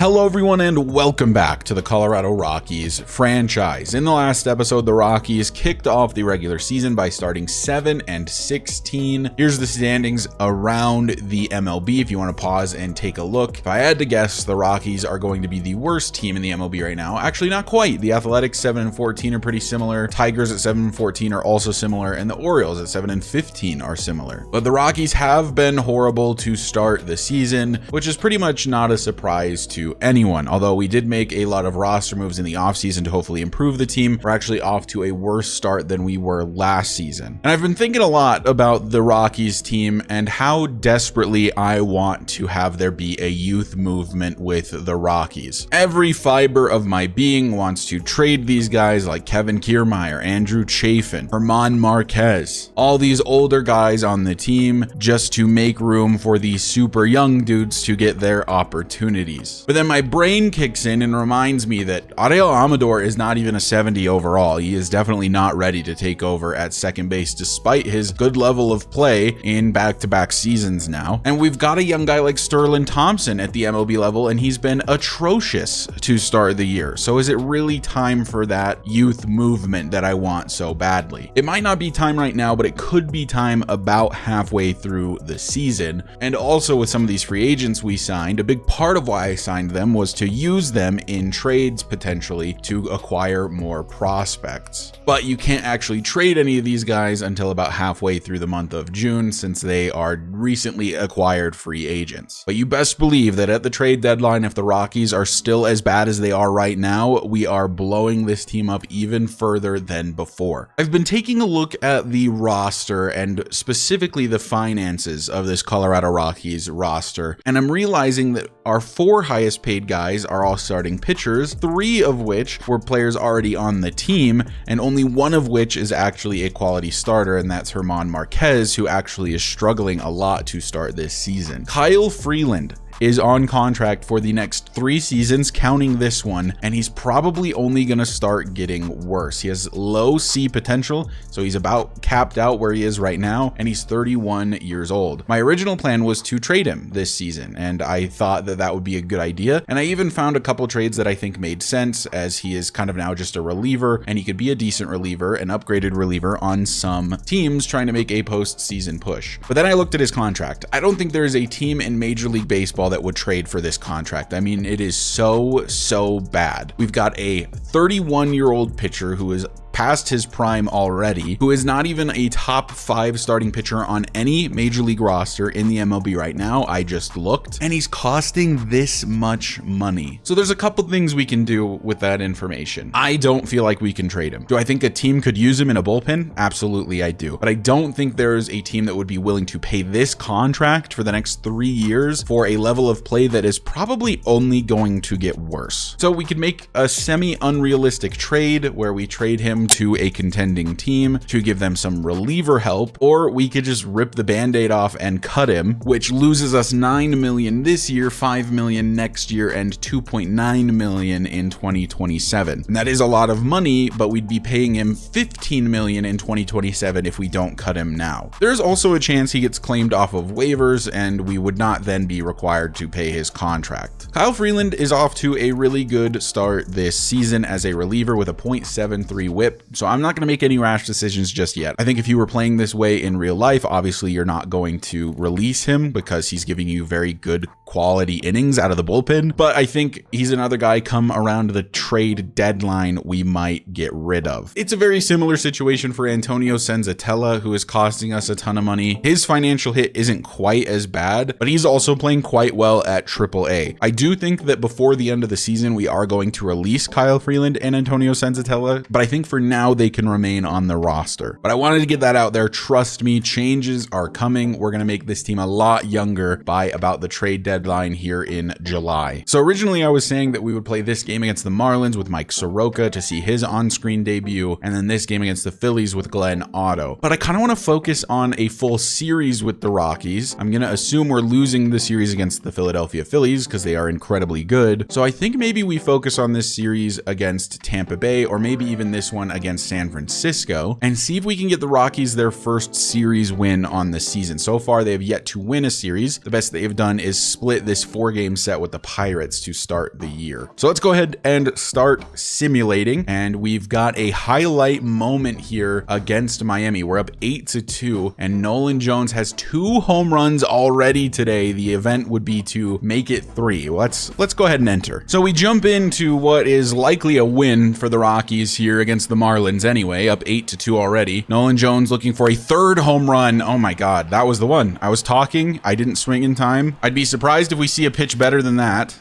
Hello everyone and welcome back to the Colorado Rockies franchise. In the last episode, the Rockies kicked off the regular season by starting 7-16. Here's the standings around the MLB if you want to pause and take a look. If I had to guess, the Rockies are going to be the worst team in the MLB right now. Actually, not quite. The Athletics 7-14 are pretty similar. Tigers at 7-14 are also similar, and the Orioles at 7-15 are similar. But the Rockies have been horrible to start the season, which is pretty much not a surprise to anyone. Although we did make a lot of roster moves in the offseason to hopefully improve the team, we're actually off to a worse start than we were last season. And I've been thinking a lot about the Rockies team and how desperately I want to have there be a youth movement with the Rockies. Every fiber of my being wants to trade these guys like Kevin Kiermaier, Andrew Chafin, Germán Márquez, all these older guys on the team just to make room for these super young dudes to get their opportunities. But then my brain kicks in and reminds me that Ariel Amador is not even a 70 overall. He is definitely not ready to take over at second base despite his good level of play in back-to-back seasons now. And we've got a young guy like Sterling Thompson at the MLB level, and he's been atrocious to start the year. So is it really time for that youth movement that I want so badly? It might not be time right now, but it could be time about halfway through the season. And also with some of these free agents we signed, a big part of why I signed them was to use them in trades potentially to acquire more prospects. But you can't actually trade any of these guys until about halfway through the month of June, since they are recently acquired free agents. But you best believe that at the trade deadline, if the Rockies are still as bad as they are right now, we are blowing this team up even further than before. I've been taking a look at the roster and specifically the finances of this Colorado Rockies roster, and I'm realizing that our four highest paid guys are all starting pitchers, three of which were players already on the team, and only one of which is actually a quality starter, and that's Germán Márquez, who actually is struggling a lot to start this season. Kyle Freeland is on contract for the next 3 seasons, counting this one, and he's probably only going to start getting worse. He has low C potential, so he's about capped out where he is right now, and he's 31 years old. My original plan was to trade him this season, and I thought that that would be a good idea, and I even found a couple trades that I think made sense, as he is kind of now just a reliever, and he could be a decent reliever, an upgraded reliever on some teams trying to make a postseason push. But then I looked at his contract. I don't think there is a team in Major League Baseball that would trade for this contract. I mean, it is so bad. We've got a 31-year-old pitcher who is past his prime already, who is not even a top 5 starting pitcher on any major league roster in the MLB right now. I just looked, and he's costing this much money. So there's a couple things we can do with that information. I don't feel like we can trade him. Do I think a team could use him in a bullpen? Absolutely, I do. But I don't think there's a team that would be willing to pay this contract for the next 3 years for a level of play that is probably only going to get worse. So we could make a semi-unrealistic trade where we trade him to a contending team to give them some reliever help, or we could just rip the band-aid off and cut him, which loses us $9 million this year, $5 million next year, and $2.9 million in 2027. And that is a lot of money, but we'd be paying him $15 million in 2027 if we don't cut him now. There's also a chance he gets claimed off of waivers, and we would not then be required to pay his contract. Kyle Freeland is off to a really good start this season as a reliever with a .73 whip. So I'm not going to make any rash decisions just yet. I think if you were playing this way in real life, obviously you're not going to release him because he's giving you very good quality innings out of the bullpen. But I think he's another guy come around the trade deadline we might get rid of. It's a very similar situation for Antonio Senzatella, who is costing us a ton of money. His financial hit isn't quite as bad, but he's also playing quite well at AAA. I do think that before the end of the season, we are going to release Kyle Freeland and Antonio Senzatella, but I think for now they can remain on the roster. But I wanted to get that out there. Trust me, changes are coming. We're going to make this team a lot younger by about the trade deadline here in July. So originally I was saying that we would play this game against the Marlins with Mike Soroka to see his on-screen debut, and then this game against the Phillies with Glenn Otto. But I kind of want to focus on a full series with the Rockies. I'm going to assume we're losing the series against the Philadelphia Phillies because they are incredibly good. So I think maybe we focus on this series against Tampa Bay, or maybe even this one against San Francisco and see if we can get the Rockies their first series win on the season. So far, they have yet to win a series. The best they've done is split this 4-game set with the Pirates to start the year. So let's go ahead and start simulating. And we've got a highlight moment here against Miami. We're up 8-2, and Nolan Jones has 2 home runs already today. The event would be to make it 3. Let's go ahead and enter. So we jump into what is likely a win for the Rockies here against the Marlins anyway, up 8-2 already. Nolan Jones looking for a 3rd home run. Oh my God, that was the one. I was talking, I didn't swing in time. I'd be surprised if we see a pitch better than that.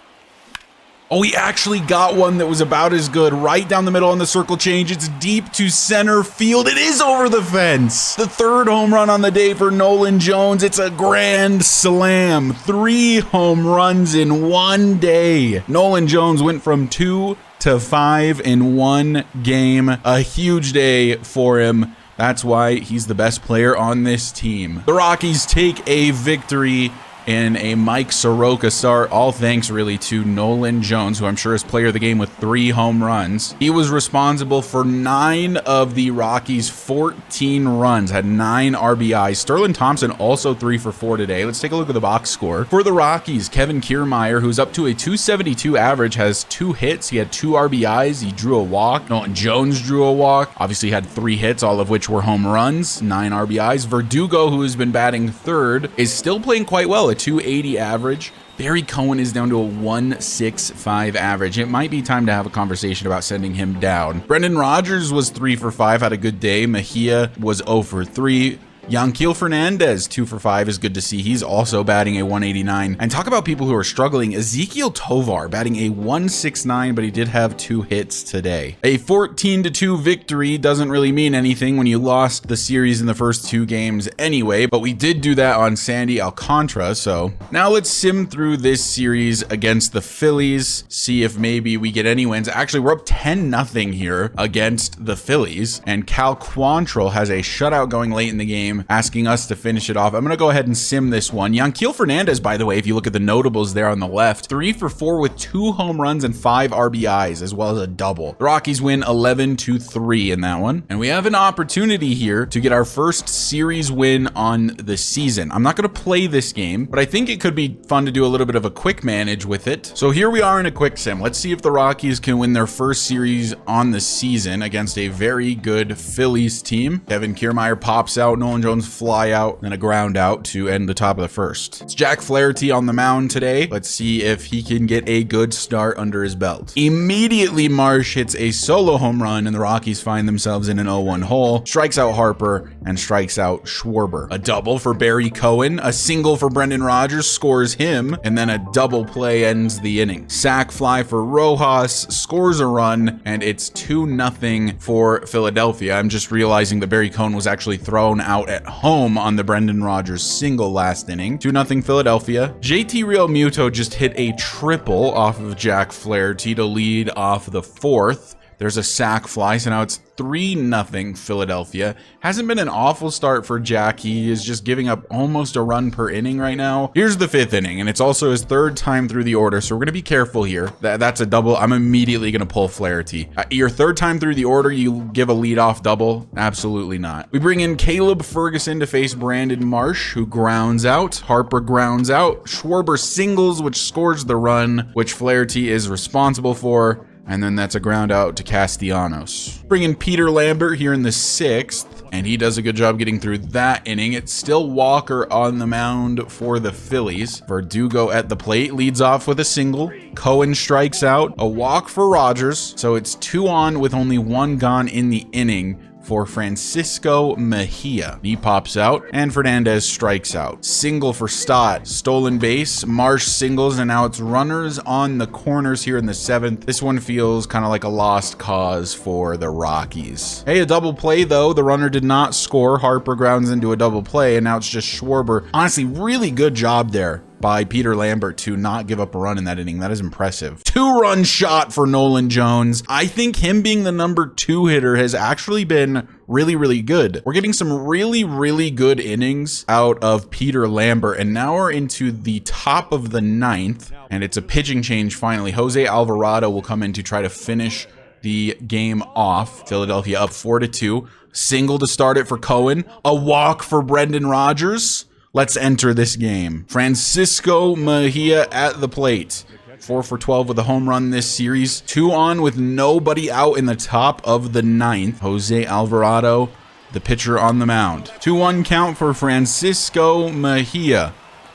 Oh, he actually got one that was about as good. Right down the middle on the circle change. It's deep to center field. It is over the fence. The 3rd home run on the day for Nolan Jones. It's a grand slam. 3 home runs in one day. Nolan Jones went from 2 to 5 in one game. A huge day for him. That's why he's the best player on this team. The Rockies take a victory in a Mike Soroka start, all thanks really to Nolan Jones, who I'm sure is player of the game with 3 home runs. He was responsible for 9 of the Rockies' 14 runs, had 9 RBIs. Sterling Thompson also 3 for 4 today. Let's take a look at the box score. For the Rockies, Kevin Kiermaier, who's up to a 272 average, has 2 hits. He had 2 RBIs. He drew a walk. Nolan Jones drew a walk. Obviously had 3 hits, all of which were home runs, 9 RBIs. Verdugo, who has been batting 3rd, is still playing quite well, a 280 average. Barry Cohen is down to a 165 average. It might be time to have a conversation about sending him down. Brendan Rodgers was 3 for 5, had a good day. Mejia was 0 for 3. Yanquiel Fernandez, 2 for 5 is good to see. He's also batting a 189. And talk about people who are struggling. Ezequiel Tovar batting a 169, but he did have 2 hits today. A 14-2 victory doesn't really mean anything when you lost the series in the first 2 games anyway, but we did do that on Sandy Alcantara. So now let's sim through this series against the Phillies, see if maybe we get any wins. Actually, we're up 10-0 here against the Phillies, and Cal Quantrill has a shutout going late in the game, asking us to finish it off. I'm going to go ahead and sim this one. Yanquiel Fernandez, by the way, if you look at the notables there on the left, 3 for 4 with 2 home runs and 5 RBIs, as well as a double. The Rockies win 11-3 in that one. And we have an opportunity here to get our first series win on the season. I'm not going to play this game, but I think it could be fun to do a little bit of a quick manage with it. So here we are in a quick sim. Let's see if the Rockies can win their first series on the season against a very good Phillies team. Kevin Kiermaier pops out, Nolan Jones fly out, and a ground out to end the top of the first. It's Jack Flaherty on the mound today. Let's see if he can get a good start under his belt. Immediately, Marsh hits a solo home run, and the Rockies find themselves in an 0-1 hole. Strikes out Harper and strikes out Schwarber. A double for Barry Cohen, a single for Brendan Rodgers scores him, and then a double play ends the inning. Sac fly for Rojas, scores a run, and it's 2-0 for Philadelphia. I'm just realizing that Barry Cohen was actually thrown out at home on the Brendan Rodgers single last inning. 2-0 Philadelphia. JT Realmuto just hit a triple off of Jack Flaherty to lead off the 4th. There's a sac fly, so now it's 3-0 Philadelphia. Hasn't been an awful start for Jack. He is just giving up almost a run per inning right now. Here's the 5th inning, and it's also his 3rd time through the order, so we're going to be careful here. That's a double. I'm immediately going to pull Flaherty. Your 3rd time through the order, you give a leadoff double? Absolutely not. We bring in Caleb Ferguson to face Brandon Marsh, who grounds out. Harper grounds out. Schwarber singles, which scores the run, which Flaherty is responsible for. And then that's a ground out to Castellanos. Bring in Peter Lambert here in the 6th, and he does a good job getting through that inning. It's still Walker on the mound for the Phillies. Verdugo at the plate leads off with a single. Cohen strikes out, a walk for Rodgers. So it's 2 on with only 1 gone in the inning for Francisco Mejia. He pops out, and Fernandez strikes out. Single for Stott. Stolen base. Marsh singles, and now it's runners on the corners here in the 7th. This one feels kind of like a lost cause for the Rockies. Hey, a double play, though. The runner did not score. Harper grounds into a double play, and now it's just Schwarber. Honestly, really good job there by Peter Lambert to not give up a run in that inning. That is impressive. 2-run shot for Nolan Jones. I think him being the number 2 hitter has actually been really, really good. We're getting some really, really good innings out of Peter Lambert, and now we're into the top of the 9th, and it's a pitching change finally. Jose Alvarado will come in to try to finish the game off. Philadelphia up 4-2. Single to start it for Cohen. A walk for Brendan Rodgers. Let's enter this game. Francisco Mejia at the plate. 4 for 12 with a home run this series. 2 on with nobody out in the top of the 9th. Jose Alvarado, the pitcher on the mound. 2-1 count for Francisco Mejia.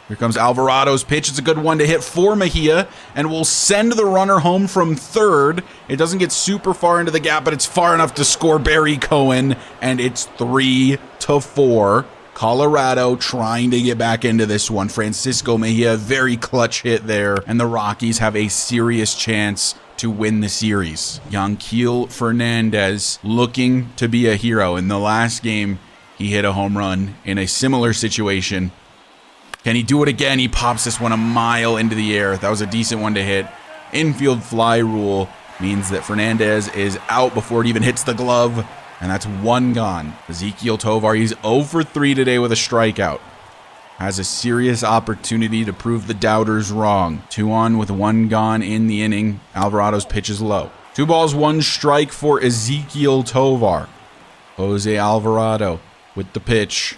Here comes Alvarado's pitch. It's a good one to hit for Mejia, and will send the runner home from third. It doesn't get super far into the gap, but it's far enough to score Barry Cohen, and it's 3-4. Colorado trying to get back into this one. Francisco Mejia, very clutch hit there, and the Rockies have a serious chance to win the series. Yanquiel Fernandez looking to be a hero. In the last game, he hit a home run in a similar situation. Can he do it again? He pops this one a mile into the air. That was a decent one to hit. Infield fly rule means that Fernandez is out before it even hits the glove, and that's 1 gone. Ezequiel Tovar, he's 0 for 3 today with a strikeout. Has a serious opportunity to prove the doubters wrong. 2 on with 1 gone in the inning. Alvarado's pitch is low. 2 balls, 1 strike for Ezequiel Tovar. Jose Alvarado with the pitch.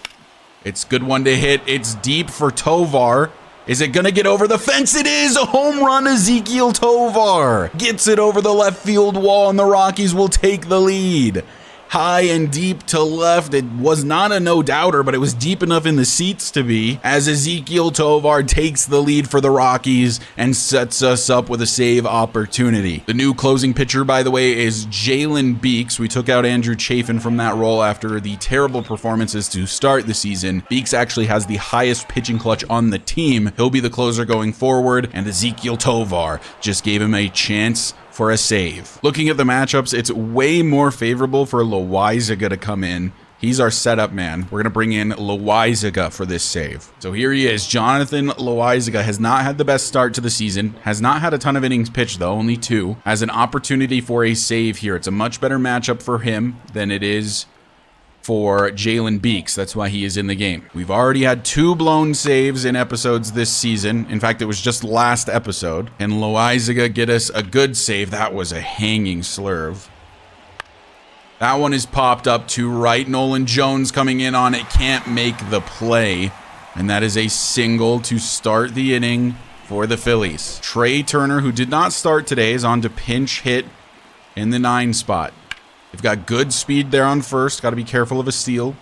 It's a good one to hit. It's deep for Tovar. Is it going to get over the fence? It is! A home run. Ezequiel Tovar gets it over the left field wall, and the Rockies will take the lead. High and deep to left. It was not a no-doubter, but it was deep enough in the seats to be, as Ezequiel Tovar takes the lead for the Rockies and sets us up with a save opportunity. The new closing pitcher, by the way, is Jalen Beeks. We took out Andrew Chafin from that role after the terrible performances to start the season. Beeks actually has the highest pitching clutch on the team. He'll be the closer going forward, and Ezequiel Tovar just gave him a chance for a save. Looking at the matchups, it's way more favorable for Loaizaga to come in. He's our setup man. We're going to bring in Loaizaga for this save. So here he is. Jonathan Loaizaga has not had the best start to the season. Has not had a ton of innings pitched, though, only 2. Has an opportunity for a save here. It's a much better matchup for him than it is for Jalen Beeks. That's why he is in the game. We've already had 2 blown saves in episodes this season. In fact, it was just last episode. And Loaizaga get us a good save. That was a hanging slurve. That one is popped up to right. Nolan Jones coming in on it. Can't make the play. And that is a single to start the inning for the Phillies. Trey Turner, who did not start today, is on to pinch hit in the 9 spot. They've got good speed there on first. Got to be careful of a steal.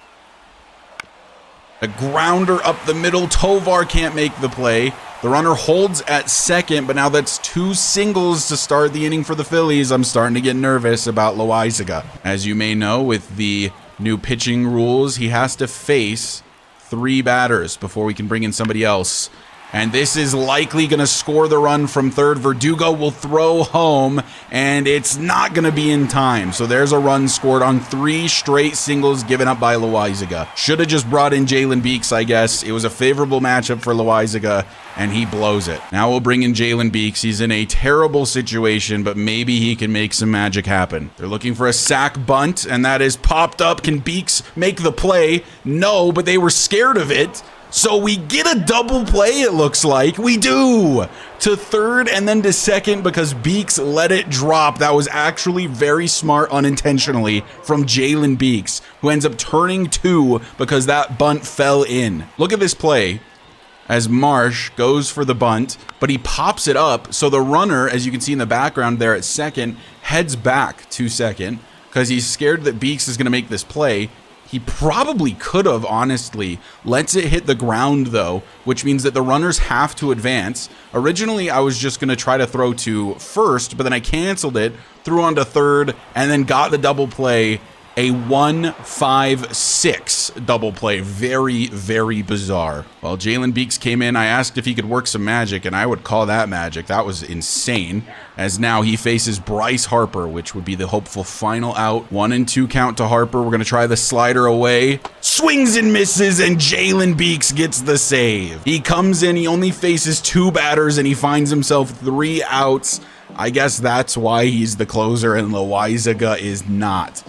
A grounder up the middle. Tovar can't make the play. The runner holds at second, but now that's 2 singles to start the inning for the Phillies. I'm starting to get nervous about Loaizaga. As you may know, with the new pitching rules, he has to face 3 batters before we can bring in somebody else. And this is likely going to score the run from third. Verdugo will throw home, and it's not going to be in time. So there's a run scored on 3 straight singles given up by Loaizaga. Should have just brought in Jalen Beeks, I guess. It was a favorable matchup for Loaizaga, and he blows it. Now we'll bring in Jalen Beeks. He's in a terrible situation, but maybe he can make some magic happen. They're looking for a sac bunt, and that is popped up. Can Beeks make the play? No, but they were scared of it. So we get a double play, it looks like. We do! To third and then to second because Beeks let it drop. That was actually very smart unintentionally from Jalen Beeks, who ends up turning 2 because that bunt fell in. Look at this play as Marsh goes for the bunt, but he pops it up. So the runner, as you can see in the background there at second, heads back to second because he's scared that Beeks is going to make this play. He probably could have, honestly. Lets it hit the ground, though, which means that the runners have to advance. Originally, I was just going to try to throw to first, but then I canceled it, threw on to third, and then got the double play. A 1-5-6 double play. Very, very bizarre. Well, Jalen Beeks came in. I asked if he could work some magic, and I would call that magic. That was insane. As now he faces Bryce Harper, which would be the hopeful final out. 1-2 count to Harper. We're going to try the slider away. Swings and misses, and Jalen Beeks gets the save. He comes in. He only faces 2 batters, and he finds himself 3 outs. I guess that's why he's the closer and Loaizaga is not.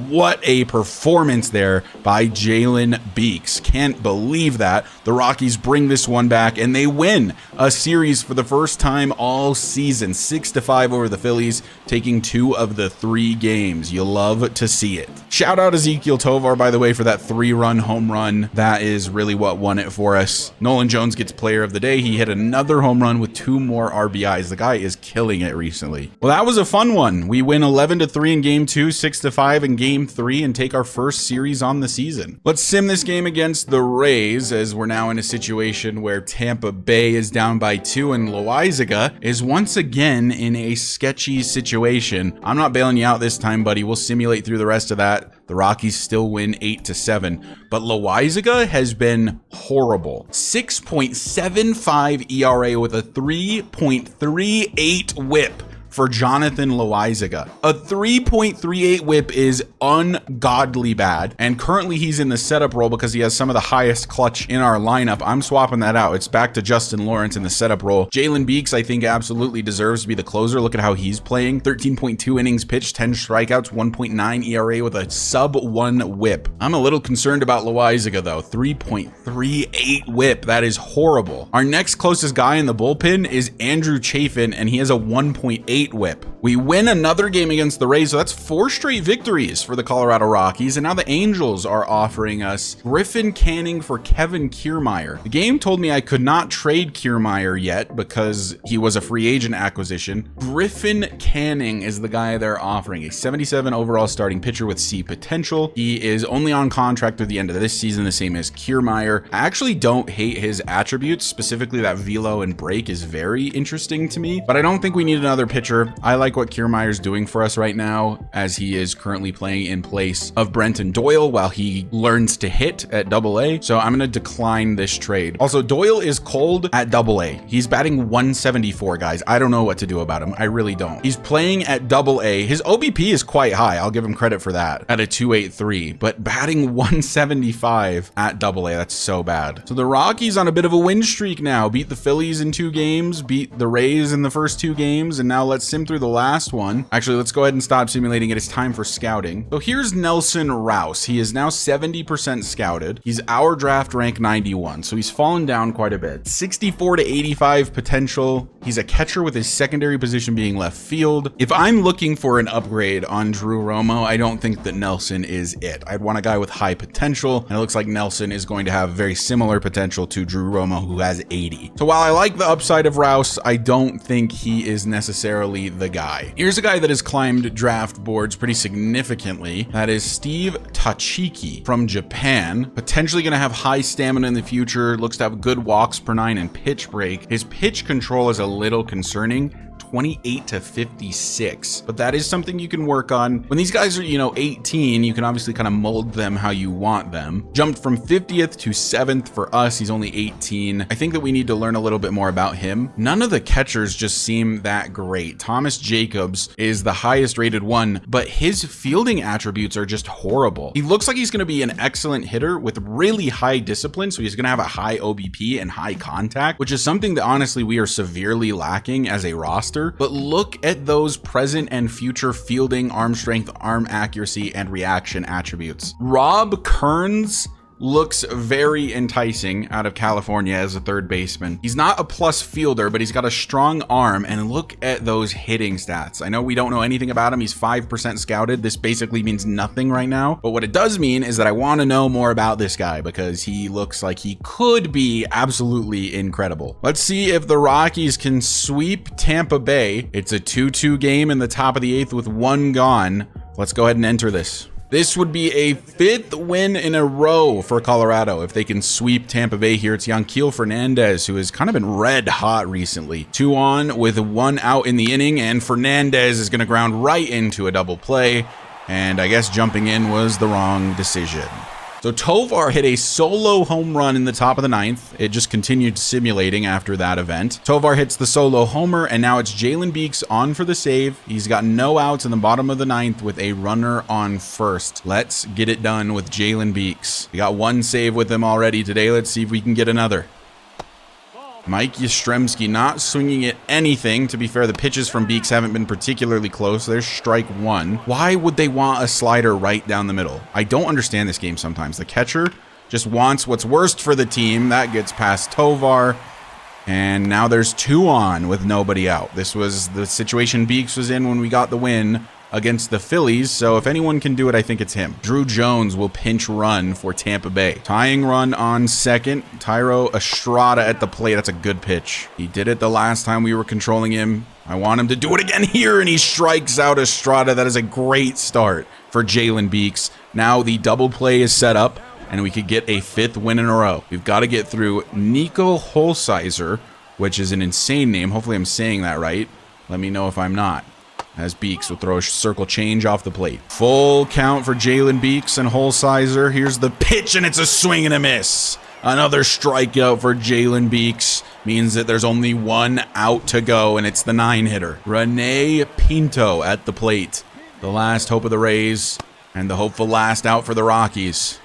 What a performance there by Jalen Beeks. Can't believe that. The Rockies bring this one back and they win a series for the first time all season. 6-5 over the Phillies, taking 2 of the 3 games. You love to see it. Shout out Ezequiel Tovar, by the way, for that 3-run home run. That is really what won it for us. Nolan Jones gets player of the day. He hit another home run with 2 more RBIs. The guy is killing it recently. Well, that was a fun one. We win 11-3 in game 2, 6-5 in game 3, and take our first series on the season. Let's sim this game against the Rays, as we're now in a situation where Tampa Bay is down by 2 and Loaizaga is once again in a sketchy situation. I'm not bailing you out this time, buddy. We'll simulate through the rest of that. The Rockies still win 8-7, but Loaizaga has been horrible. 6.75 ERA with a 3.38 whip for Jonathan Loaizaga. A 3.38 whip is ungodly bad, and currently he's in the setup role because he has some of the highest clutch in our lineup. I'm swapping that out. It's back to Justin Lawrence in the setup role. Jalen Beeks, I think, absolutely deserves to be the closer. Look at how he's playing. 13.2 innings pitched, 10 strikeouts, 1.9 ERA with a sub-1 whip. I'm a little concerned about Loaizaga, though. 3.38 whip. That is horrible. Our next closest guy in the bullpen is Andrew Chafin, and he has a 1.8 whip. We win another game against the Rays, so that's 4 straight victories for the Colorado Rockies, and now the Angels are offering us Griffin Canning for Kevin Kiermaier. The game told me I could not trade Kiermaier yet because he was a free agent acquisition. Griffin Canning is the guy they're offering, a 77 overall starting pitcher with C potential. He is only on contract through the end of this season, the same as Kiermaier. I actually don't hate his attributes, specifically that velo and break is very interesting to me, but I don't think we need another pitcher. I like what Kiermaier's doing for us right now, as he is currently playing in place of Brenton Doyle while he learns to hit at AA. So I'm going to decline this trade. Also, Doyle is cold at AA. He's batting 174, guys. I don't know what to do about him. I really don't. He's playing at AA. His OBP is quite high. I'll give him credit for that at a 283, but batting 175 at AA, that's so bad. So the Rockies on a bit of a win streak now. Beat the Phillies in 2 games, beat the Rays in the first 2 games, and now let's sim through the last one. Actually, let's go ahead and stop simulating it. It's time for scouting. So here's Nelson Rouse. He is now 70% scouted. He's our draft rank 91, so he's fallen down quite a bit. 64 to 85 potential. He's a catcher with his secondary position being left field. If I'm looking for an upgrade on Drew Romo, I don't think that Nelson is it. I'd want a guy with high potential, and it looks like Nelson is going to have very similar potential to Drew Romo, who has 80. So while I like the upside of Rouse, I don't think he is necessarily the guy. Here's a guy that has climbed draft boards pretty significantly. That is Steve Tachiki from Japan. Potentially going to have high stamina in the future. Looks to have good walks per 9 and pitch break. His pitch control is a little concerning. 28 to 56, but that is something you can work on. When these guys are, 18, you can obviously kind of mold them how you want them. Jumped from 50th to 7th for us. He's only 18. I think that we need to learn a little bit more about him. None of the catchers just seem that great. Thomas Jacobs is the highest rated one, but his fielding attributes are just horrible. He looks like he's going to be an excellent hitter with really high discipline, so he's going to have a high OBP and high contact, which is something that honestly we are severely lacking as a roster. But look at those present and future fielding, arm strength, arm accuracy, and reaction attributes. Rob Kearns looks very enticing out of California as a third baseman. He's not a plus fielder, but he's got a strong arm, and look at those hitting stats. I know we don't know anything about him. He's 5% scouted. This basically means nothing right now, but what it does mean is that I want to know more about this guy because he looks like he could be absolutely incredible. Let's see if the Rockies can sweep Tampa Bay. It's a 2-2 game in the top of the 8th with 1 gone. Let's go ahead and enter this. This would be a 5th win in a row for Colorado if they can sweep Tampa Bay here. It's Yanquiel Fernandez, who has kind of been red hot recently. 2 on with 1 out in the inning, and Fernandez is going to ground right into a double play, and I guess jumping in was the wrong decision. So Tovar hit a solo home run in the top of the 9th. It just continued simulating after that event. Tovar hits the solo homer, and now it's Jalen Beeks on for the save. He's got no outs in the bottom of the 9th with a runner on first. Let's get it done with Jalen Beeks. We got 1 save with him already today. Let's see if we can get another. Mike Yastrzemski not swinging at anything. To be fair, the pitches from Beeks haven't been particularly close. There's strike one. Why would they want a slider right down the middle? I don't understand this game sometimes. The catcher just wants what's worst for the team. That gets past Tovar. And now there's 2 on with nobody out. This was the situation Beeks was in when we got the win against the Phillies, so if anyone can do it, I think it's him. Drew Jones will pinch run for Tampa Bay. Tying run on second. Thairo Estrada at the plate. That's a good pitch. He did it the last time we were controlling him. I want him to do it again here, and he strikes out Estrada. That is a great start for Jalen Beeks. Now the double play is set up, and we could get a 5th win in a row. We've got to get through Nico Holsizer, which is an insane name. Hopefully I'm saying that right. Let me know if I'm not. As Beeks will throw a circle change off the plate. Full count for Jalen Beeks and Holsizer. Here's the pitch, and it's a swing and a miss. Another strikeout for Jalen Beeks. Means that there's only 1 out to go, and it's the 9-hitter. Rene Pinto at the plate. The last hope of the Rays, and the hopeful last out for the Rockies.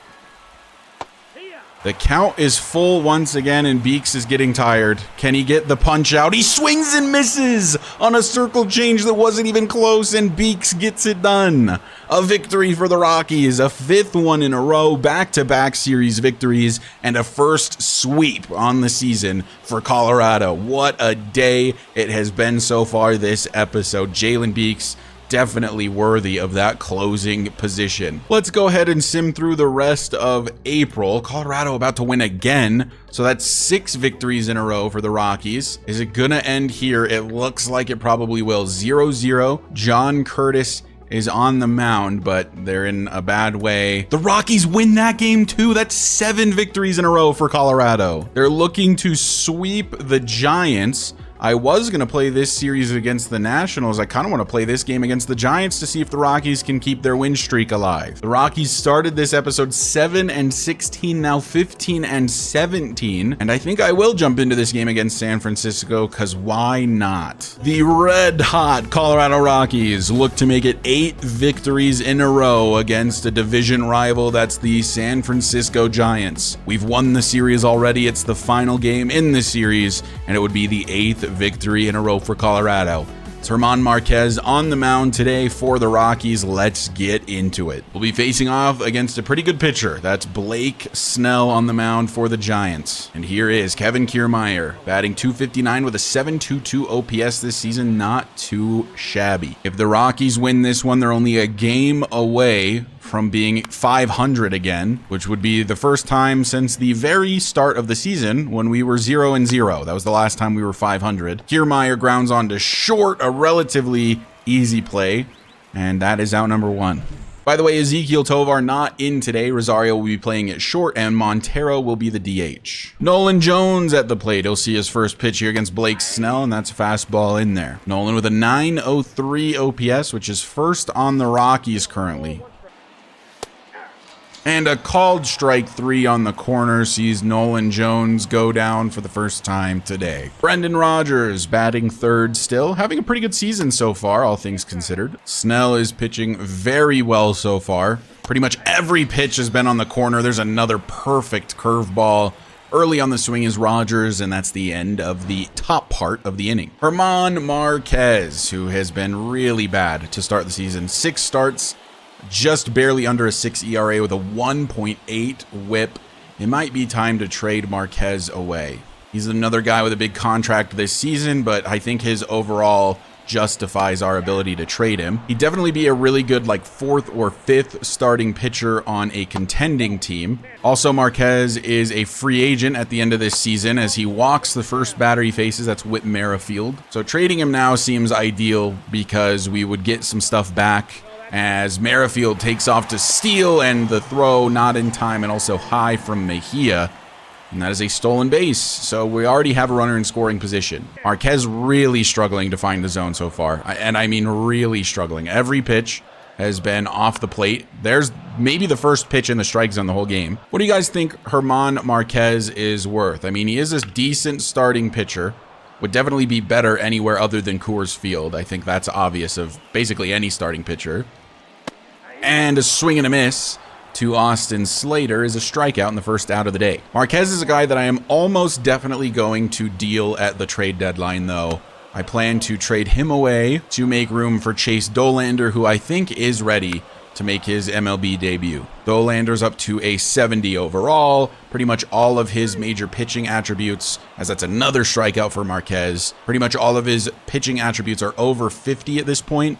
The count is full once again, and Beeks is getting tired. Can he get the punch out? He swings and misses on a circle change that wasn't even close, and Beeks gets it done. A victory for the Rockies, a 5th one in a row, back-to-back series victories, and a first sweep on the season for Colorado. What a day it has been so far this episode. Jalen Beeks, definitely worthy of that closing position. Let's go ahead and sim through the rest of April. Colorado about to win again, so that's 6 victories in a row for the Rockies. Is it gonna end here? It looks like it probably will. 0-0. John Curtis is on the mound, but they're in a bad way. The Rockies win that game too. That's 7 victories in a row for Colorado. They're looking to sweep the Giants. I was going to play this series against the Nationals. I kind of want to play this game against the Giants to see if the Rockies can keep their win streak alive. The Rockies started this episode 7-16, now 15-17. And I think I will jump into this game against San Francisco, because why not? The red-hot Colorado Rockies look to make it 8 victories in a row against a division rival. That's the San Francisco Giants. We've won the series already. It's the final game in the series, and it would be the 8th victory in a row for Colorado. It's Germán Márquez on the mound today for the Rockies. Let's get into it. We'll be facing off against a pretty good pitcher. That's Blake Snell on the mound for the Giants. And here is Kevin Kiermaier, batting .259 with a .722 OPS this season. Not too shabby. If the Rockies win this one, they're only a game away from being 500 again, which would be the first time since the very start of the season when we were 0-0. That was the last time we were 500. Kiermaier grounds on to short, a relatively easy play, and that is out number 1. By the way, Ezequiel Tovar not in today. Rosario will be playing at short, and Montero will be the DH. Nolan Jones at the plate. He'll see his first pitch here against Blake Snell, and that's a fastball in there. Nolan with a .903 OPS, which is first on the Rockies currently. And a called strike 3 on the corner sees Nolan Jones go down for the first time today. Brendan Rodgers batting third still, having a pretty good season so far, all things considered. Snell is pitching very well so far. Pretty much every pitch has been on the corner. There's another perfect curveball. Early on the swing is Rodgers, and that's the end of the top part of the inning. Germán Márquez, who has been really bad to start the season. 6 starts, just barely under a 6 ERA with a 1.8 whip. It might be time to trade Márquez away. He's another guy with a big contract this season, but I think his overall justifies our ability to trade him. He'd definitely be a really good 4th or 5th starting pitcher on a contending team. Also, Márquez is a free agent at the end of this season as he walks the first batter he faces. That's Whit Merrifield. So trading him now seems ideal because we would get some stuff back as Merrifield takes off to steal, and the throw not in time and also high from Mejia. And that is a stolen base, so we already have a runner in scoring position. Márquez really struggling to find the zone so far, and I mean really struggling. Every pitch has been off the plate. There's maybe the first pitch in the strike zone the whole game. What do you guys think Germán Márquez is worth? I mean, he is a decent starting pitcher. Would definitely be better anywhere other than Coors Field. I think that's obvious of basically any starting pitcher. And a swing and a miss to Austin Slater is a strikeout in the first out of the day. Márquez is a guy that I am almost definitely going to deal at the trade deadline, though. I plan to trade him away to make room for Chase Dollander, who I think is ready to make his MLB debut. Dollander's up to a 70 overall, pretty much all of his major pitching attributes, as that's another strikeout for Márquez. Pretty much all of his pitching attributes are over 50 at this point.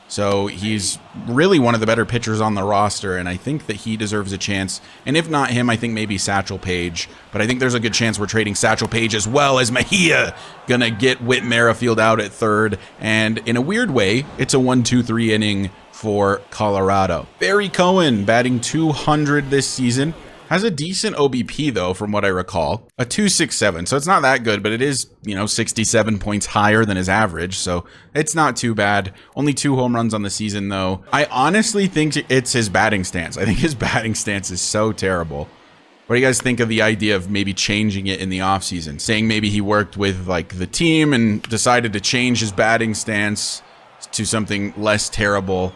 So he's really one of the better pitchers on the roster, and I think that he deserves a chance. And if not him, I think maybe Satchel Paige. But I think there's a good chance we're trading Satchel Paige as well as Mejia. Gonna get Whit Merrifield out at third. And in a weird way, it's a 1-2-3 inning for Colorado. Barry Cohen batting 200 this season. Has a decent OBP, though, from what I recall. A 267, so it's not that good, but it is, 67 points higher than his average, so it's not too bad. Only 2 home runs on the season, though. I honestly think it's his batting stance. I think his batting stance is so terrible. What do you guys think of the idea of maybe changing it in the offseason? Saying maybe he worked with, the team and decided to change his batting stance to something less terrible,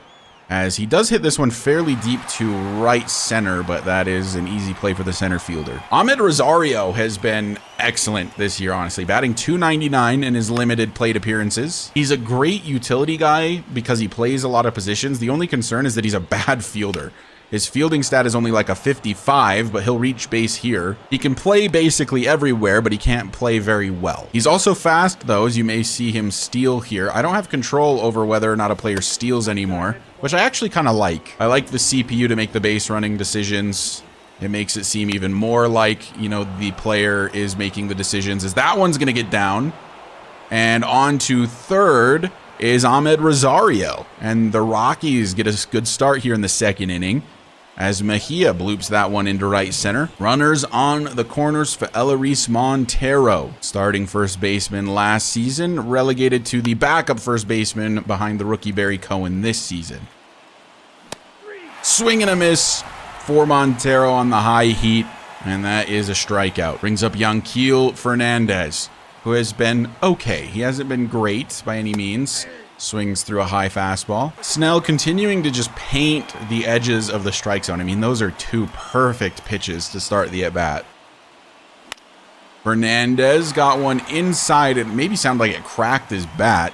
as he does hit this one fairly deep to right center, but that is an easy play for the center fielder. Ahmed Rosario has been excellent this year, honestly, batting 299 in his limited plate appearances. He's a great utility guy because he plays a lot of positions. The only concern is that he's a bad fielder. His fielding stat is only like a 55, but he'll reach base here. He can play basically everywhere, but he can't play very well. He's also fast, though, as you may see him steal here. I don't have control over whether or not a player steals anymore, which I actually kind of like. I like the CPU to make the base running decisions. It makes it seem even more like, the player is making the decisions, as that one's going to get down. And on to third is Ahmed Rosario. And the Rockies get a good start here in the second inning, as Mejia bloops that one into right center. Runners on the corners for Eleris Montero, starting first baseman last season, relegated to the backup first baseman behind the rookie Barry Cohen this season. Swing and a miss for Montero on the high heat, and that is a strikeout. Brings up Yanquiel Fernandez, who has been okay. He hasn't been great by any means. Swings through a high fastball. Snell continuing to just paint the edges of the strike zone. I mean, those are 2 perfect pitches to start the at-bat. Fernandez got one inside. It maybe sounded like it cracked his bat,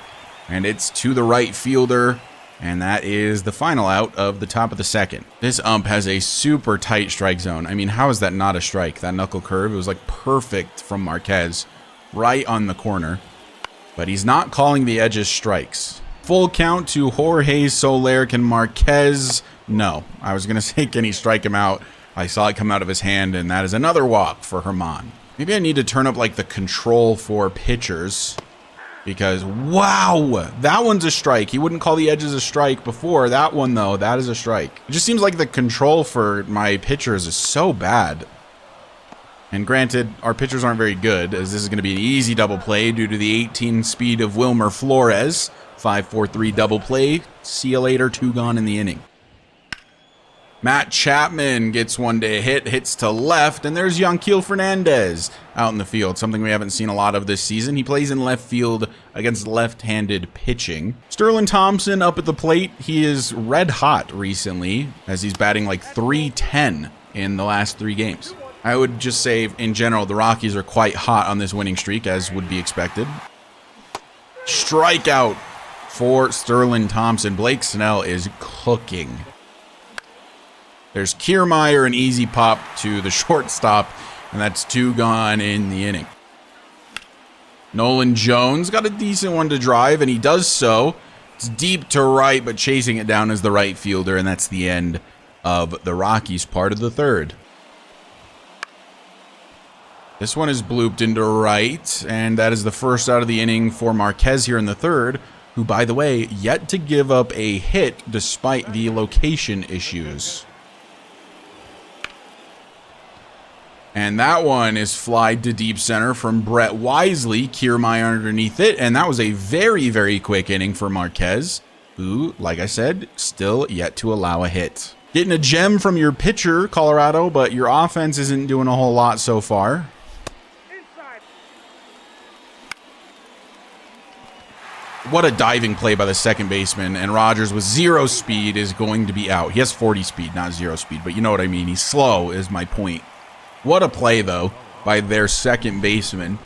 and it's to the right fielder, and that is the final out of the top of the second. This ump has a super tight strike zone. I mean, how is that not a strike? That knuckle curve, it was like perfect from Márquez, right on the corner. But he's not calling the edges strikes. Full count to Jorge Soler. Can Márquez? No. I was going to say, can he strike him out? I saw it come out of his hand, and that is another walk for Germán. Maybe I need to turn up the control for pitchers, because wow, that one's a strike. He wouldn't call the edges a strike before. That one, though, that is a strike. It just seems like the control for my pitchers is so bad. And granted, our pitchers aren't very good, as this is going to be an easy double play due to the 18 speed of Wilmer Flores. 5-4-3 double play. See you later, 2 gone in the inning. Matt Chapman gets one to hit, hits to left, and there's Yanquiel Fernandez out in the field, something we haven't seen a lot of this season. He plays in left field against left-handed pitching. Sterling Thompson up at the plate. He is red hot recently, as he's batting .310 in the last 3 games. I would just say, in general, the Rockies are quite hot on this winning streak, as would be expected. Strikeout for Sterling Thompson. Blake Snell is cooking. There's Kiermaier, an easy pop to the shortstop, and that's 2 gone in the inning. Nolan Jones got a decent one to drive, and he does so. It's deep to right, but chasing it down is the right fielder, and that's the end of the Rockies part of the third. This one is blooped into right, and that is the first out of the inning for Márquez here in the third, who, by the way, yet to give up a hit despite the location issues. And that one is flied to deep center from Brett Wisely. Kiermaier underneath it, and that was a very, very quick inning for Márquez, who, like I said, still yet to allow a hit. Getting a gem from your pitcher, Colorado, but your offense isn't doing a whole lot so far. What a diving play by the second baseman, and Rogers with 0 speed is going to be out. He has 40 speed, not 0 speed, but you know what I mean. He's slow is my point. What a play, though, by their second baseman.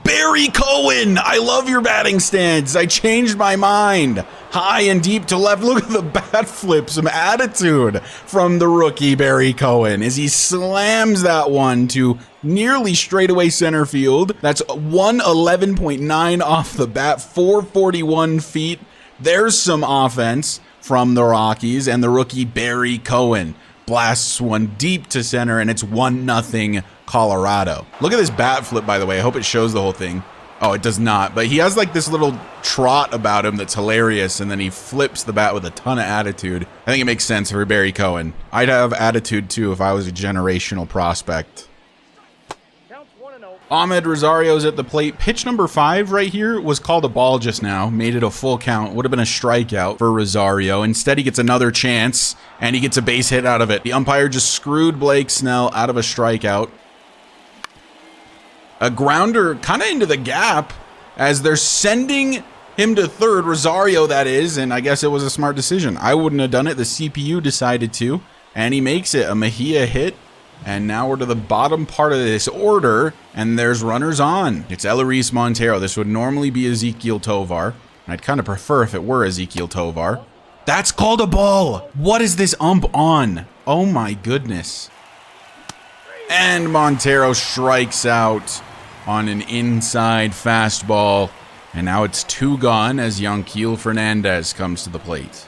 Barry Cohen, I love your batting stance. I changed my mind. High and deep to left. Look at the bat flip. Some attitude from the rookie Barry Cohen as he slams that one to nearly straightaway center field. That's 111.9 off the bat, 441 feet. There's some offense from the Rockies, and the rookie Barry Cohen blasts one deep to center, and it's 1-0 Colorado. Look at this bat flip, by the way. I hope it shows the whole thing. Oh, it does not, but he has like this little trot about him that's hilarious, and then he flips the bat with a ton of attitude. I think it makes sense for Barry Cohen. I'd have attitude too if I was a generational prospect. Ahmed Rosario's at the plate. Pitch number 5 right here was called a ball just now. Made it a full count. Would have been a strikeout for Rosario. Instead, he gets another chance, and he gets a base hit out of it. The umpire just screwed Blake Snell out of a strikeout. A grounder kind of into the gap as they're sending him to third. Rosario, that is, and I guess it was a smart decision. I wouldn't have done it. The CPU decided to, and he makes it a Mejia hit. And now we're to the bottom part of this order, and there's runners on. It's Eleris Montero. This would normally be Ezequiel Tovar. I'd kind of prefer if it were Ezequiel Tovar. That's called a ball. What is this ump on? Oh my goodness. And Montero strikes out on an inside fastball. And now it's 2 gone as Yanquiel Fernandez comes to the plate.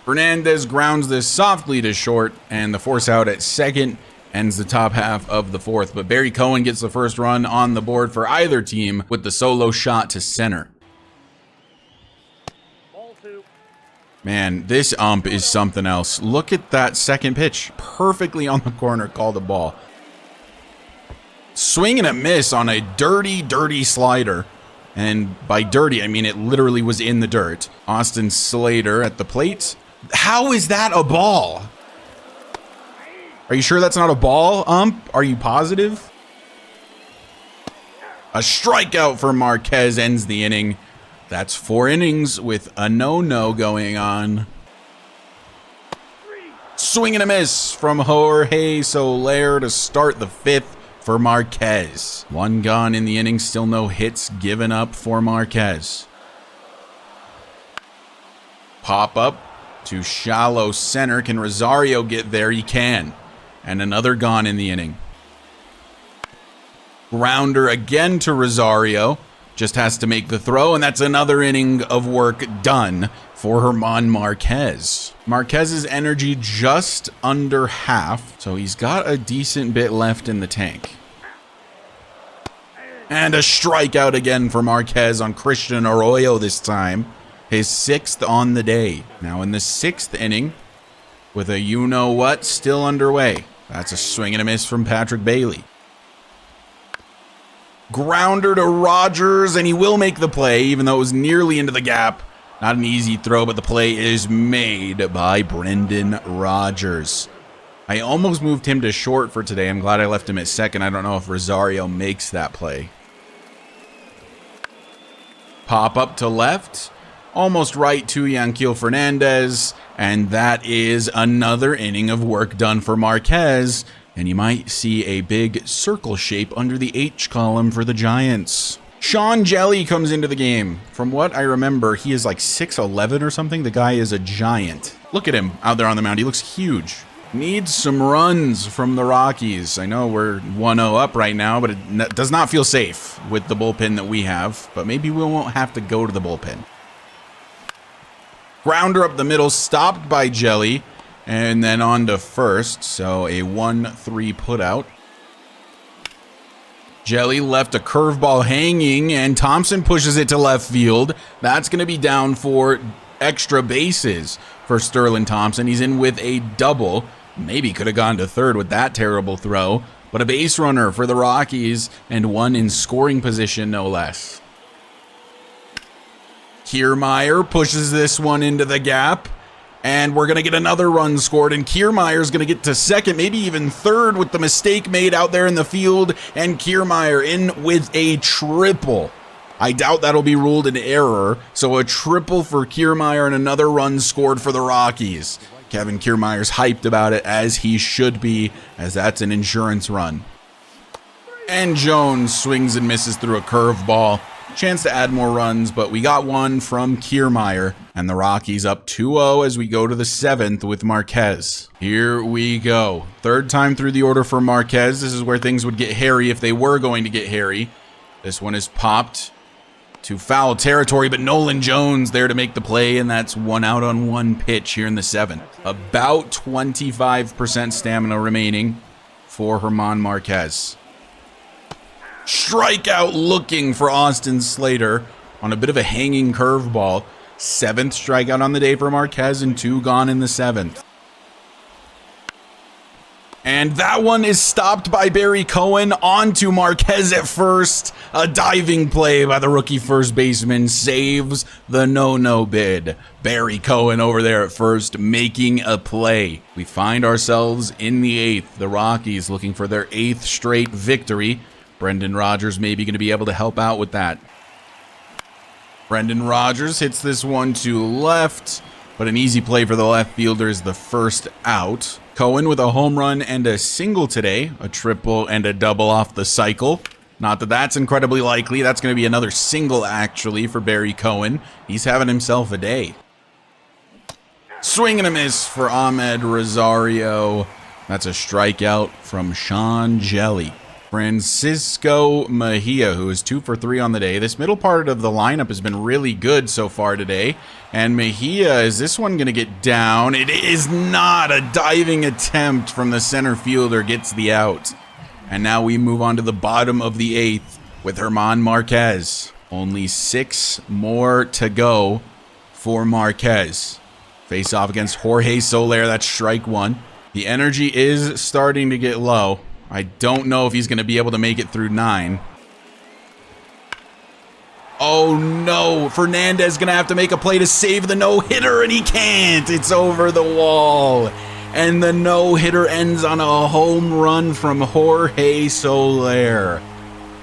Fernandez grounds this softly to short, and the force out at second ends the top half of the 4th. But Barry Cohen gets the first run on the board for either team with the solo shot to center. Man, this ump is something else. Look at that second pitch. Perfectly on the corner, called a ball. Swing and a miss on a dirty, dirty slider. And by dirty, I mean it literally was in the dirt. Austin Slater at the plate. How is that a ball? Are you sure that's not a ball, ump? Are you positive? A strikeout for Márquez ends the inning. That's 4 innings with a no-no going on. Swing and a miss from Jorge Soler to start the 5th for Márquez. 1 gone in the inning, still no hits given up for Márquez. Pop up to shallow center. Can Rosario get there? He can. And another gone in the inning. Grounder again to Rosario. Just has to make the throw, and that's another inning of work done for Germán Márquez. Márquez's energy just under half, so he's got a decent bit left in the tank. And a strikeout again for Márquez on Christian Arroyo this time. His 6th on the day. Now in the 6th inning, with a you-know-what still underway. That's a swing and a miss from Patrick Bailey. Grounder to Rogers, and he will make the play, even though it was nearly into the gap. Not an easy throw, but the play is made by Brendan Rodgers. I almost moved him to short for today. I'm glad I left him at second. I don't know if Rosario makes that play. Pop up to left. Almost right to Yanquiel Fernandez. And that is another inning of work done for Márquez. And you might see a big circle shape under the H column for the Giants. Sean Jelly comes into the game. From what I remember, he is like 6'11" or something. The guy is a giant. Look at him out there on the mound. He looks huge. Needs some runs from the Rockies. I know we're 1-0 up right now, but it does not feel safe with the bullpen that we have. But maybe we won't have to go to the bullpen. Grounder up the middle, stopped by Jelly, and then on to first. So a 1-3 putout. Jelly left a curveball hanging, and Thompson pushes it to left field. That's going to be down for extra bases for Sterling Thompson. He's in with a double. Maybe could have gone to third with that terrible throw, but a base runner for the Rockies and one in scoring position, no less. Kiermaier pushes this one into the gap, And we're going to get another run scored, and Kiermaier's going to get to second, maybe even third with the mistake made out there in the field, and Kiermaier in with a triple. I doubt that'll be ruled an error, so a triple for Kiermaier and another run scored for the Rockies. Kevin Kiermaier's hyped about it, as he should be, as that's an insurance run. And Jones swings and misses through a curveball. Chance to add more runs, but we got one from Kiermaier, and the Rockies up 2-0 as we go to the 7th with Márquez. Here we go. Third time through the order for Márquez. This is where things would get hairy if they were going to get hairy. This one is popped to foul territory, but Nolan Jones there to make the play, and that's 1 out on 1 pitch here in the 7th. About 25% stamina remaining for Germán Márquez. Strikeout looking for Austin Slater on a bit of a hanging curveball. 7th strikeout on the day for Márquez, and 2 gone in the 7th. And that one is stopped by Barry Cohen. On to Márquez at first. A diving play by the rookie first baseman saves the no-no bid. Barry Cohen over there at first making a play. We find ourselves in the 8th. The Rockies looking for their 8th straight victory. Brendan Rodgers maybe going to be able to help out with that. Brendan Rodgers hits this one to left, but an easy play for the left fielder is the first out. Cohen with a home run and a single today, a triple and a double off the cycle. Not that that's incredibly likely. That's going to be another single, actually, for Barry Cohen. He's having himself a day. Swing and a miss for Ahmed Rosario. That's a strikeout from Sean Jelly. Francisco Mejia, who is 2 for 3 on the day. This middle part of the lineup has been really good so far today. And Mejia, is this one going to get down? It is not. A diving attempt from the center fielder gets the out. And now we move on to the bottom of the 8th with Germán Márquez. Only 6 more to go for Márquez. Face off against Jorge Soler. That's strike 1. The energy is starting to get low. I don't know if he's going to be able to make it through 9. Oh no, Fernandez going to have to make a play to save the no-hitter, and he can't. It's over the wall. And the no-hitter ends on a home run from Jorge Soler.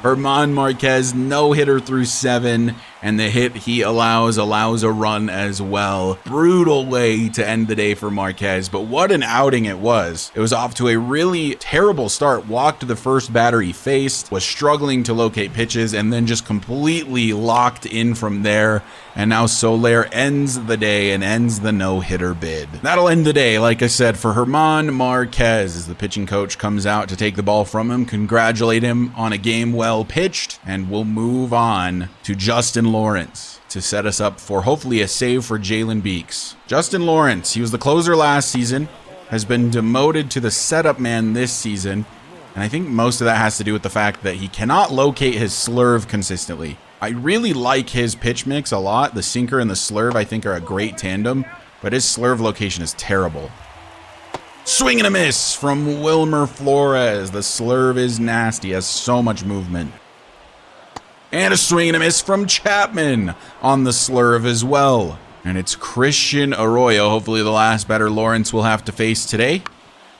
Germán Márquez, no-hitter through 7, and the hit he allows a run as well. Brutal way to end the day for Márquez, but what an outing it was. It was off to a really terrible start. Walked the first batter he faced, was struggling to locate pitches, and then just completely locked in from there. And now Soler ends the day and ends the no-hitter bid. That'll end the day, like I said, for Germán Márquez, as the pitching coach comes out to take the ball from him, congratulate him on a game well pitched, and we'll move on to Justin Lawrence to set us up for hopefully a save for Jalen Beeks. Justin Lawrence, he was the closer last season, has been demoted to the setup man this season, and I think most of that has to do with the fact that he cannot locate his slurve consistently. I really like his pitch mix a lot. The sinker and the slurve I think are a great tandem, but his slurve location is terrible. Swing and a miss from Wilmer Flores. The slurve is nasty, has so much movement. And a swing and a miss from Chapman on the slurve as well. And it's Christian Arroyo, hopefully the last batter Lawrence will have to face today,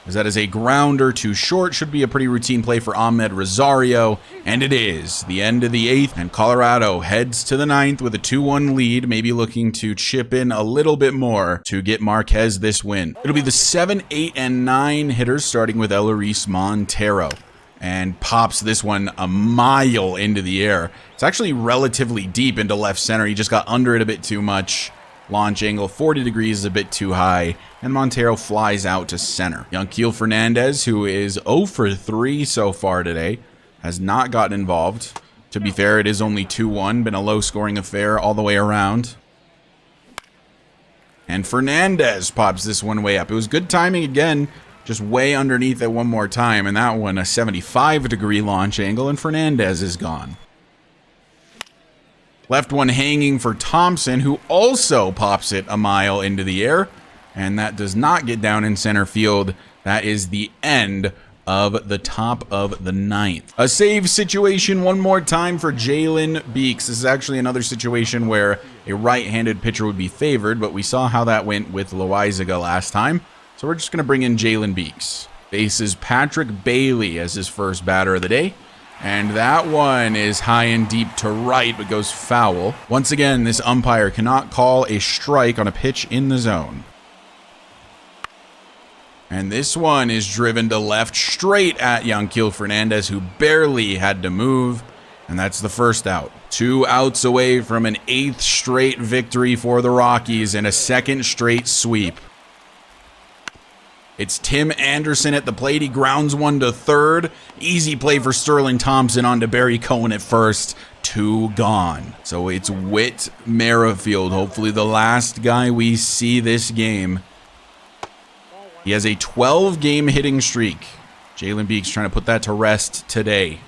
as that is a grounder to short. Should be a pretty routine play for Ahmed Rosario, and it is the end of the 8th, and Colorado heads to the 9th with a 2-1 lead, maybe looking to chip in a little bit more to get Márquez this win. It'll be the 7, 8, and 9 hitters, starting with Eleris Montero, and pops this one a mile into the air. It's actually relatively deep into left center. He just got under it a bit too much. Launch angle 40 degrees is a bit too high, and Montero flies out to center. Yanquiel Fernandez, who is 0 for 3 so far today, has not gotten involved. To be fair, it is only 2-1, been a low-scoring affair all the way around. And Fernandez pops this one way up. It was good timing again, just way underneath it one more time, and that one a 75-degree launch angle, and Fernandez is gone. Left one hanging for Thompson, who also pops it a mile into the air, and that does not get down in center field. That is the end of the top of the ninth. A save situation one more time for Jalen Beeks. This is actually another situation where a right-handed pitcher would be favored, but we saw how that went with Loizaga last time. So we're just going to bring in Jalen Beeks. Faces Patrick Bailey as his first batter of the day. And that one is high and deep to right, but goes foul. Once again, this umpire cannot call a strike on a pitch in the zone. And this one is driven to left straight at Yanquiel Fernandez, who barely had to move. And that's the first out. 2 outs away from an 8th straight victory for the Rockies and a 2nd straight sweep. It's Tim Anderson at the plate. He grounds one to third. Easy play for Sterling Thompson onto Barry Cohen at first. 2 gone. So it's Whit Merrifield, hopefully the last guy we see this game. He has a 12-game hitting streak. Jalen Beeks trying to put that to rest today.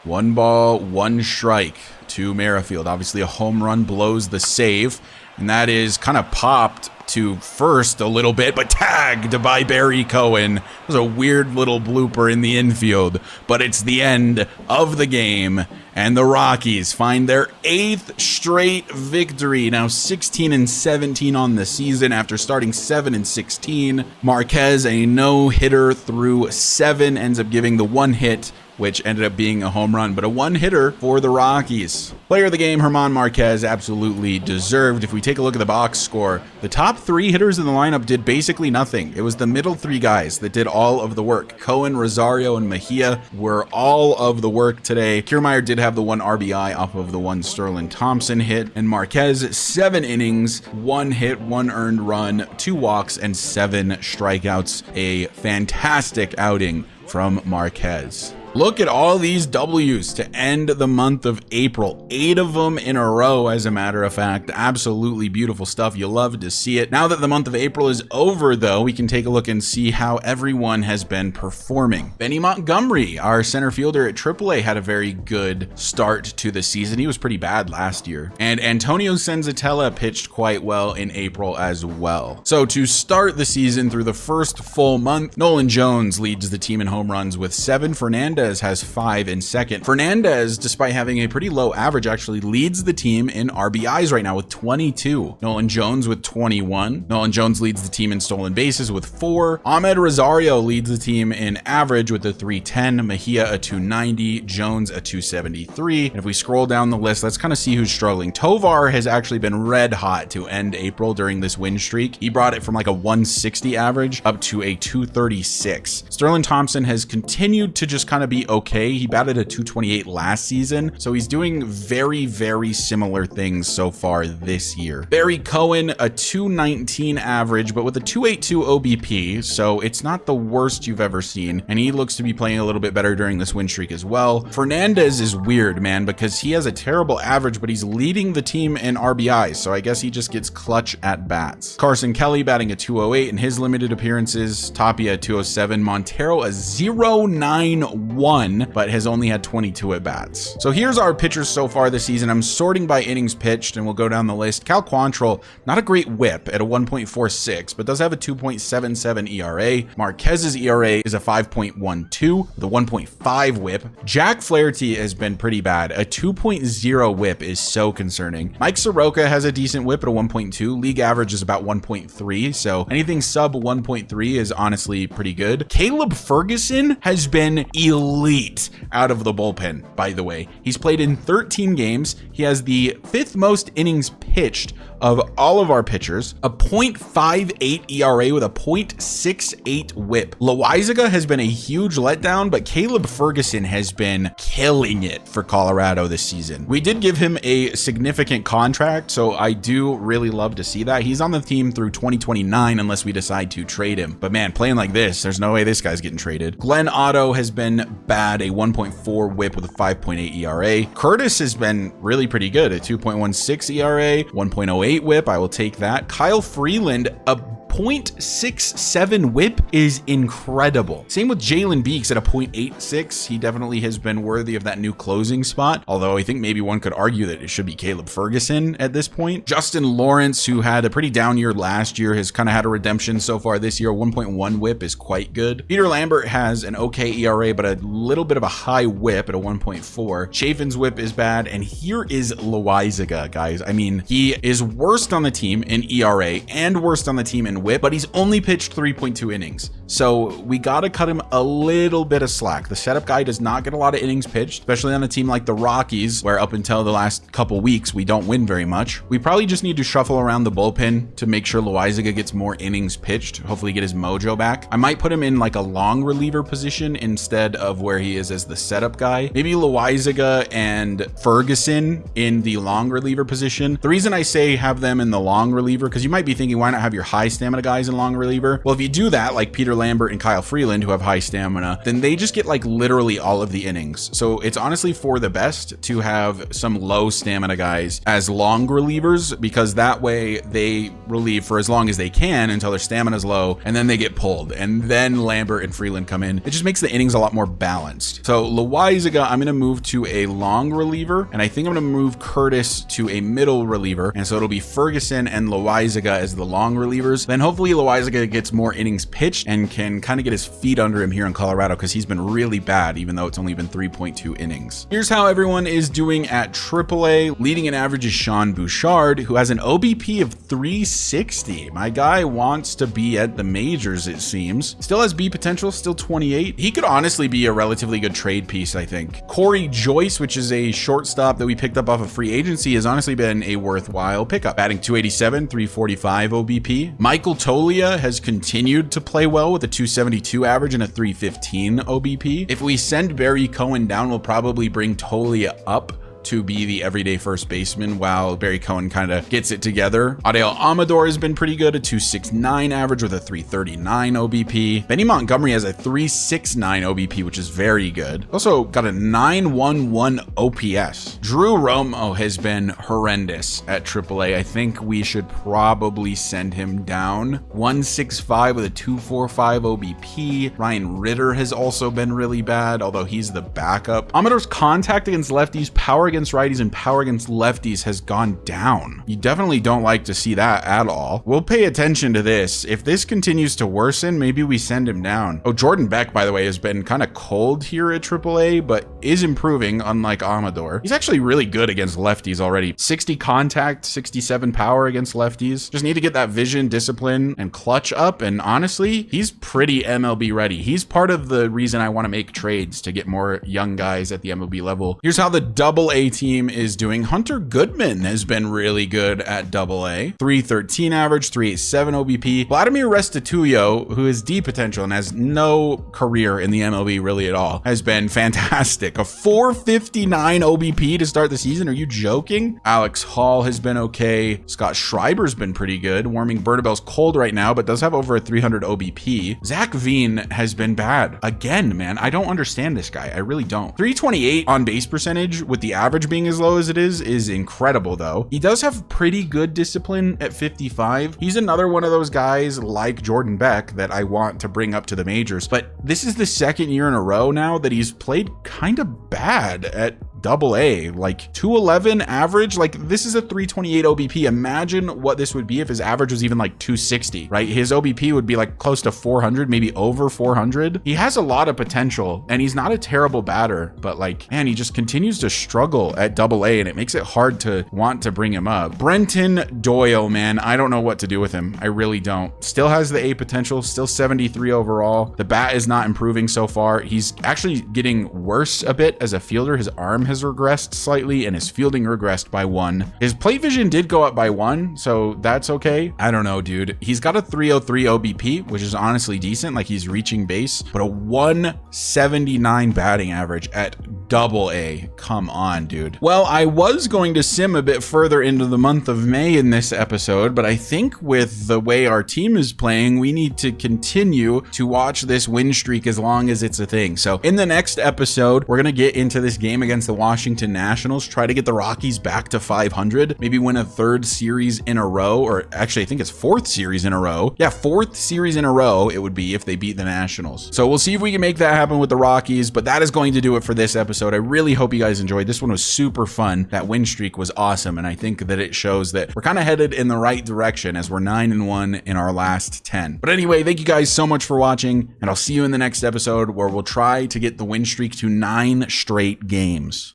1 ball, 1 strike to Merrifield. Obviously a home run blows the save. And that is kind of popped to first a little bit, but tagged by Barry Cohen. It was a weird little blooper in the infield, but it's the end of the game, and the Rockies find their 8th straight victory. Now 16-17 on the season after starting 7-16. Márquez, a no-hitter through 7, ends up giving the 1 hit, which ended up being a home run, but a 1-hitter for the Rockies. Player of the game, Germán Márquez, absolutely deserved. If we take a look at the box score, the top 3 hitters in the lineup did basically nothing. It was the middle 3 guys that did all of the work. Cohen, Rosario, and Mejia were all of the work today. Kiermaier did have the 1 RBI off of the 1 Sterling Thompson hit, and Márquez, 7 innings, 1 hit, 1 earned run, 2 walks, and 7 strikeouts. A fantastic outing from Márquez. Look at all these W's to end the month of April. 8 of them in a row, as a matter of fact. Absolutely beautiful stuff. You love to see it. Now that the month of April is over, though, we can take a look and see how everyone has been performing. Benny Montgomery, our center fielder at AAA, had a very good start to the season. He was pretty bad last year. And Antonio Senzatella pitched quite well in April as well. So to start the season through the first full month, Nolan Jones leads the team in home runs with 7. Fernandez has 5 in second. Fernandez, despite having a pretty low average, actually leads the team in RBIs right now with 22. Nolan Jones with 21. Nolan Jones leads the team in stolen bases with 4. Ahmed Rosario leads the team in average with a 310. Mejia a 290. Jones a 273. And if we scroll down the list, let's kind of see who's struggling. Tovar has actually been red hot to end April during this win streak. He brought it from like a 160 average up to a 236. Sterling Thompson has continued to just kind of be okay. He batted a 228 last season, so he's doing very, very similar things so far this year. Barry Cohen, a 219 average, but with a 282 OBP, so it's not the worst you've ever seen, and he looks to be playing a little bit better during this win streak as well. Fernandez is weird, man, because he has a terrible average, but he's leading the team in RBIs, so I guess he just gets clutch at bats. Carson Kelly batting a 208 in his limited appearances. Tapia a 207. Montero a 091, but has only had 22 at bats. So here's our pitchers so far this season. I'm sorting by innings pitched, and we'll go down the list. Cal Quantrill, not a great whip at a 1.46, but does have a 2.77 ERA. Marquez's ERA is a 5.12, the 1.5 whip. Jack Flaherty has been pretty bad. A 2.0 whip is so concerning. Mike Soroka has a decent whip at a 1.2. League average is about 1.3, so anything sub 1.3 is honestly pretty good. Caleb Ferguson has been elite out of the bullpen, by the way. He's played in 13 games. He has the 5th most innings pitched of all of our pitchers, a 0.58 ERA with a 0.68 whip. Loizaga has been a huge letdown, but Caleb Ferguson has been killing it for Colorado this season. We did give him a significant contract, so I do really love to see that. He's on the team through 2029 unless we decide to trade him. But man, playing like this, there's no way this guy's getting traded. Glenn Otto has been bad, a 1.4 whip with a 5.8 ERA. Curtis has been really pretty good, a 2.16 ERA, 1.08 whip. I will take that. Kyle Freeland, a .67 whip is incredible. Same with Jalen Beeks at a .86. He definitely has been worthy of that new closing spot, although I think maybe one could argue that it should be Caleb Ferguson at this point. Justin Lawrence, who had a pretty down year last year, has kind of had a redemption so far this year. 1.1 whip is quite good. Peter Lambert has an okay ERA, but a little bit of a high whip at a 1.4. Chafin's whip is bad, and here is Loaizaga, guys. I mean, he is worst on the team in ERA and worst on the team in whip, but he's only pitched 3.2 innings. So we got to cut him a little bit of slack. The setup guy does not get a lot of innings pitched, especially on a team like the Rockies, where up until the last couple weeks, we don't win very much. We probably just need to shuffle around the bullpen to make sure Loaizaga gets more innings pitched, hopefully get his mojo back. I might put him in like a long reliever position instead of where he is as the setup guy. Maybe Loaizaga and Ferguson in the long reliever position. The reason I say have them in the long reliever, because you might be thinking, why not have your high stamina guys in long reliever? Well, if you do that, like Peter Lambert and Kyle Freeland, who have high stamina, then they just get like literally all of the innings. So it's honestly for the best to have some low stamina guys as long relievers, because that way they relieve for as long as they can until their stamina is low, and then they get pulled, and then Lambert and Freeland come in. It just makes the innings a lot more balanced. So Loaizaga, I'm going to move to a long reliever, and I think I'm going to move Curtis to a middle reliever, and so it'll be Ferguson and Loaizaga as the long relievers. Then hopefully Loaizaga gets more innings pitched and can kind of get his feet under him here in Colorado, because he's been really bad, even though it's only been 3.2 innings. Here's how everyone is doing at AAA. Leading in average is Sean Bouchard, who has an OBP of 360. My guy wants to be at the majors, it seems. Still has B potential, still 28. He could honestly be a relatively good trade piece, I think. Corey Joyce, which is a shortstop that we picked up off of free agency, has honestly been a worthwhile pickup. Batting 287, 345 OBP. Michael Tolia has continued to play well with a 272 average and a 315 OBP. If we send Barry Cohen down, we'll probably bring Tolia up to be the everyday first baseman while Barry Cohen kind of gets it together. Adael Amador has been pretty good, a 269 average with a 339 OBP. Benny Montgomery has a 369 OBP, which is very good. Also got a 911 OPS. Drew Romo has been horrendous at AAA. I think we should probably send him down. 165 with a 245 OBP. Ryan Ritter has also been really bad, although he's the backup. Amador's contact against lefties, power against righties, and power against lefties has gone down. You definitely don't like to see that at all. We'll pay attention to this. If this continues to worsen, maybe we send him down. Oh, Jordan Beck, by the way, has been kind of cold here at AAA, but is improving, unlike Amador. He's actually really good against lefties already. 60 contact, 67 power against lefties. Just need to get that vision, discipline, and clutch up, and honestly, he's pretty MLB ready. He's part of the reason I want to make trades to get more young guys at the MLB level. Here's how the AA team is doing. Hunter Goodman has been really good at AA. 313 average, 387 OBP. Vladimir Restituyo, who is D potential and has no career in the MLB really at all, has been fantastic. A 459 OBP to start the season. Are you joking? Alex Hall has been okay. Scott Schreiber's been pretty good. Warming Bernabel's cold right now, but does have over a 300 OBP. Zach Veen has been bad. Again, man, I don't understand this guy. I really don't. 328 on base percentage with the average being as low as it is incredible though. He does have pretty good discipline at 55. He's another one of those guys like Jordan Beck that I want to bring up to the majors, but this is the second year in a row now that he's played kind of bad at AA, like 211 average. Like this is a 328 OBP. Imagine what this would be if his average was even like 260, right? His OBP would be like close to 400, maybe over 400. He has a lot of potential and he's not a terrible batter, but like, man, he just continues to struggle at AA and it makes it hard to want to bring him up. Brenton Doyle, man, I don't know what to do with him. I really don't. Still has the A potential, still 73 overall. The bat is not improving so far. He's actually getting worse a bit as a fielder. His arm has regressed slightly and his fielding regressed by 1. His plate vision did go up by 1, so that's okay. I don't know, dude. He's got a 303 OBP, which is honestly decent, like he's reaching base, but a 179 batting average at AA. Come on, dude. Well, I was going to sim a bit further into the month of May in this episode, but I think with the way our team is playing, we need to continue to watch this win streak as long as it's a thing. So in the next episode, we're going to get into this game against the Washington Nationals, try to get the Rockies back to 500, maybe win a third series in a row, or actually I think it's fourth series in a row. Yeah, fourth series in a row it would be if they beat the Nationals. So we'll see if we can make that happen with the Rockies, but that is going to do it for this episode. I really hope you guys enjoyed. This one was super fun. That win streak was awesome, and I think that it shows that we're kind of headed in the right direction as we're 9-1 in our last 10. But anyway, thank you guys so much for watching, and I'll see you in the next episode where we'll try to get the win streak to 9 straight games.